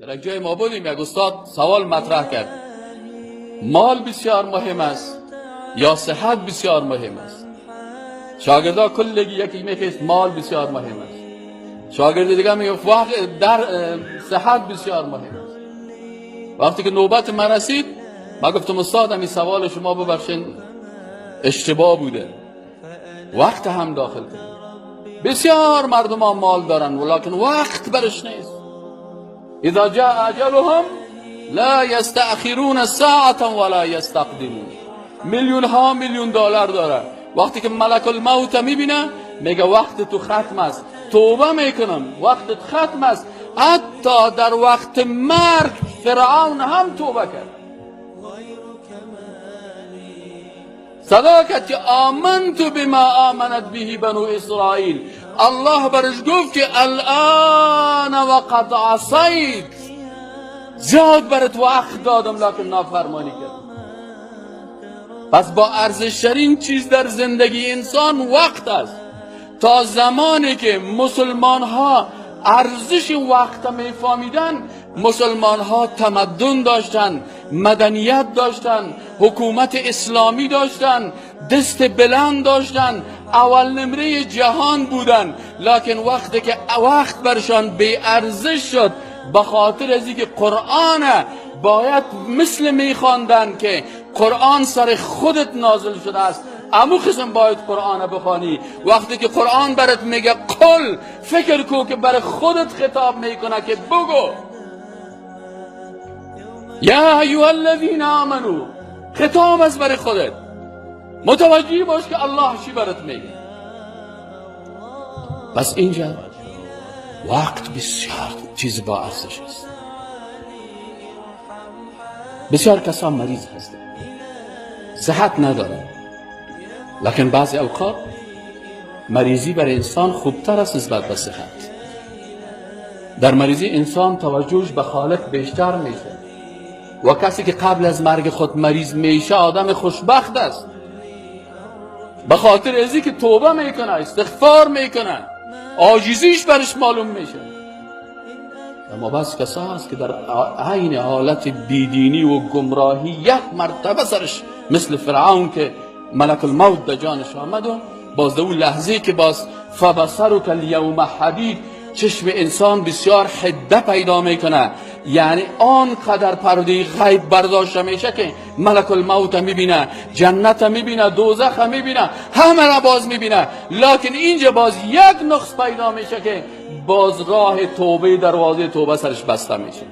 در یک جای ما بودیم، یک استاد سوال مطرح کرد: مال بسیار مهم است یا صحت بسیار مهم است؟ شاگردا کلگی یکی میگه مال بسیار مهم است، شاگرد دیگه میگه وقت در صحت بسیار مهم است. وقتی که نوبت من رسید، من گفتم استاد این سوال شما ببخشید اشتباه بوده، وقت هم داخل کنید. بسیار مردم ها مال دارن ولکن وقت برش نیست. اذا جاء اجلهم لا یستأخرون ساعة ولا یستقدمون. میلیون ها میلیون دلار داره، وقتی که ملک الموت میبینه میگه وقت تو ختم است، توبه میکنم وقتت ختم است. حتی در وقت مرگ فرعون هم توبه کرد، صدا کرد که آمنت بما آمنت به بنو اسرائیل. الله برش گفت که الان وقد عصیت، زیاد برات وقت دادم لکن نافرمانی کرد. پس با ارزشترین چیز در زندگی انسان وقت است. تا زمانی که مسلمان ها ارزش وقت میفهمیدن، مسلمان ها تمدن داشتن، مدنیت داشتن، حکومت اسلامی داشتن، دست بلند داشتن، اول نمره جهان بودن. لکن وقتی که وقت برشان بی ارزش شد، به خاطر از اینکه قرآن باید مثل میخواندن که قرآن سر خودت نازل شده است، امو قسم باید قرآن بخوانی. وقتی که قرآن برات میگه قل، فکر کو که برای خودت خطاب میکنه که بگو یا ایها الذین آمنو، خطاب است برای خودت. متوجه باش که الله چی برات میگه. پس اینجا وقت بسیار چیز با ارزش است. بسیار کسان مریض هستند، صحت ندارند، لکن بعضی اوقات مریضی برای انسان خوبتر است نسبت به صحت. در مریضی انسان توجهش به خالق بیشتر میشه و کسی که قبل از مرگ خود مریض میشه آدم خوشبخت است، به خاطر ازی که توبه میکنه، استغفار میکنه، عاجزیش برش معلوم میشه. اما بس کسا هست که در عین حالت بیدینی و گمراهی یک مرتبه سرش مثل فرعون که ملک الموت در جانش آمد و باز در اون لحظه که باز فبصرک الیوم حدید، چشم انسان بسیار حده پیدا میکنه. یعنی آنقدر پرده غیب برداشته میشه که ملک الموت میبینه، جنت میبینه، دوزخ میبینه، همه را باز میبینه. لکن اینجا باز یک نقص پیدا میشه که باز راه توبه، دروازه توبه سرش بسته میشه.